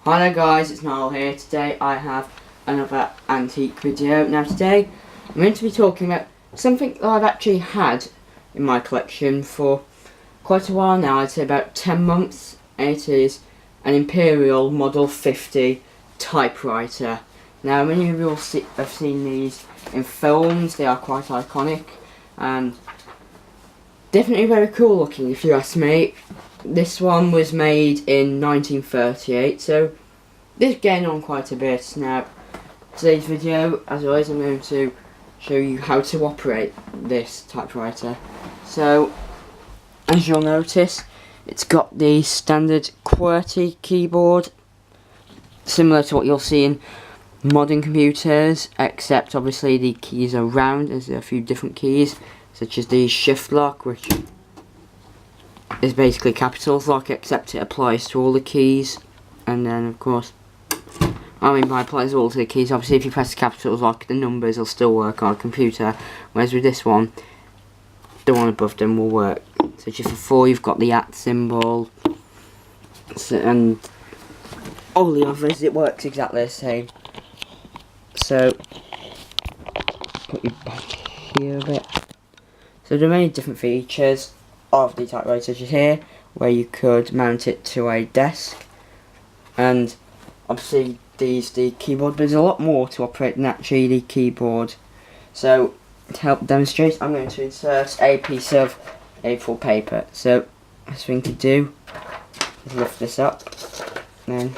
Hi there guys, it's Niall here. Today I have another antique video. Now today I'm going to be talking about something that I've actually had in my collection for quite a while now. I'd say about 10 months. It is an Imperial Model 50 typewriter. Now many of you have seen these in films. They are quite iconic and definitely very cool looking if you ask me. This one was made in 1938, so this gained on quite a bit. Now, today's video, as always, I'm going to show you how to operate this typewriter. So, as you'll notice, it's got the standard QWERTY keyboard, similar to what you'll see in modern computers, except obviously the keys are round. There's a few different keys, such as the shift lock, which is basically capitals lock, except it applies to all the keys. And then of course, by applies all to the keys, obviously if you press the capitals lock, the numbers will still work on a computer, whereas with this one, the one above them will work. So just for 4 you've got the @ symbol, and all the others, it works exactly the same. So put you back here a bit. So there are many different features of the typewriter, such as here, where you could mount it to a desk, and obviously the keyboard, but there's a lot more to operate than actually the keyboard. So to help demonstrate, I'm going to insert a piece of A4 paper. So first thing to do is lift this up, then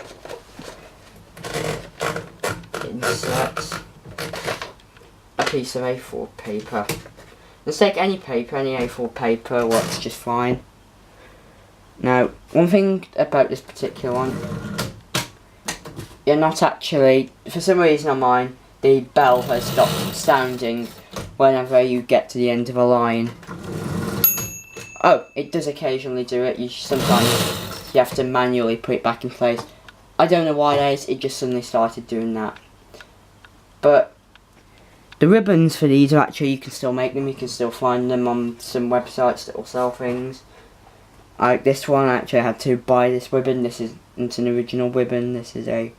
insert a piece of A4 paper. Let's take any paper, any A4 paper works just fine. Now, one thing about this particular one, you're not actually, for some reason on mine, the bell has stopped sounding whenever you get to the end of a line. Oh, it does occasionally do it. Sometimes you have to manually put it back in place. I don't know why that is, it just suddenly started doing that. But the ribbons for these are actually, you can still make them, you can still find them on some websites that will sell things. Like this one, I actually had to buy this ribbon. This isn't an original ribbon, this is a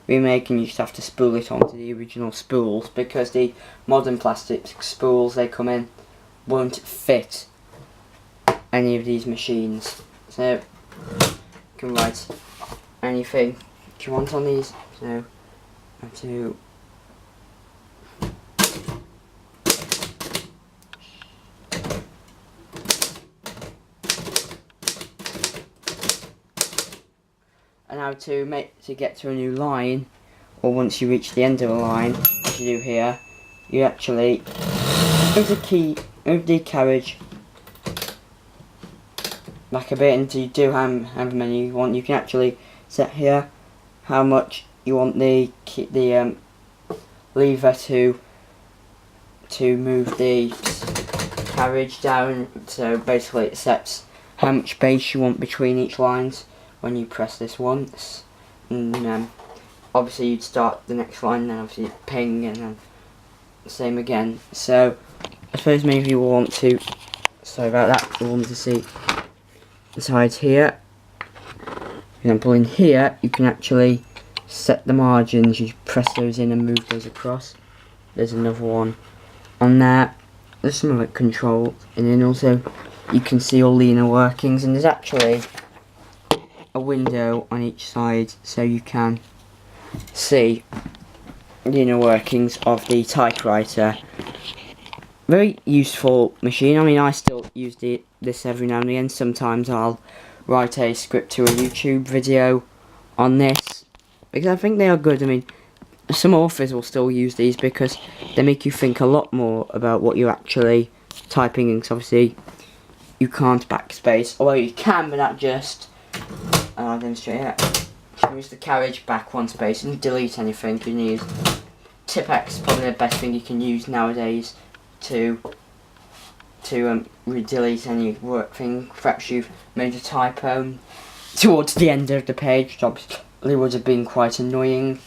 remake, and you just have to spool it onto the original spools, because the modern plastic spools they come in won't fit any of these machines. So you can write anything you want on these. So I have to and how to get to a new line, or once you reach the end of a line, as you do here, you actually move the carriage back a bit until you do however many you want. You can actually set here how much you want the lever to move the carriage down. So basically it sets how much space you want between each lines when you press this once, and obviously you'd start the next line, then obviously ping, and then same again. So I suppose many of you will want to, sorry about that, you want to see the sides here. For example, in here you can actually set the margins. You press those in and move those across. There's another one on there. There's some of it controlled, and then also you can see all the inner workings, and there's actually a window on each side so you can see the inner workings of the typewriter. Very useful machine. I mean, I still use this every now and again. Sometimes I'll write a script to a YouTube video on this, because I think they are good. I mean, some authors will still use these because they make you think a lot more about what you're actually typing in, because obviously you can't backspace, although you can, but that just I'll demonstrate it. Use the carriage back one space and delete anything. You can use Tipp-X, probably the best thing you can use nowadays to delete any work thing. Perhaps you've made a typo towards the end of the page, which obviously would have been quite annoying.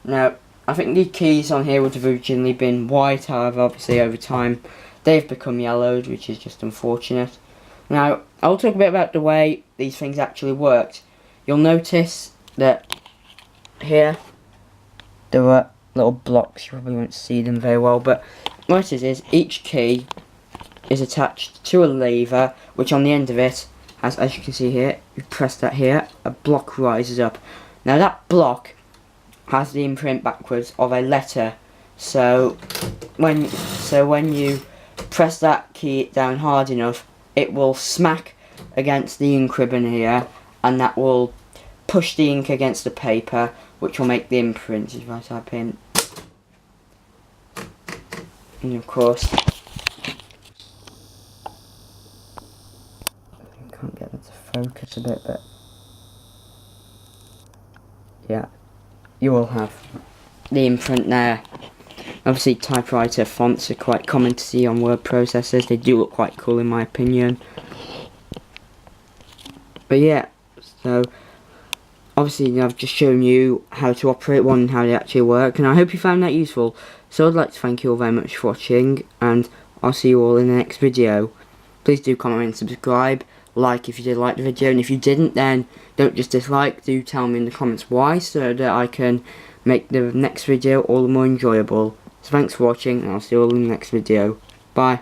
Now, I think the keys on here would have originally been white, however, obviously over time they've become yellowed, which is just unfortunate. Now, I'll talk a bit about the way these things actually worked. You'll notice that here there are little blocks. You probably won't see them very well, but what it is each key is attached to a lever, which on the end of it has, as you can see here, you press that here, a block rises up. Now that block has the imprint backwards of a letter, so when you press that key down hard enough, it will smack against the ink ribbon here, and that will push the ink against the paper, which will make the imprint. If I type in, and of course, I can't get that to focus a bit, but yeah, you will have the imprint there. Obviously, typewriter fonts are quite common to see on word processors. They do look quite cool in my opinion. But yeah, so obviously I've just shown you how to operate one and how they actually work, and I hope you found that useful. So I'd like to thank you all very much for watching, and I'll see you all in the next video. Please do comment and subscribe, like if you did like the video, and if you didn't, then don't just dislike, do tell me in the comments why, so that I can make the next video all the more enjoyable. So thanks for watching, and I'll see you all in the next video. Bye.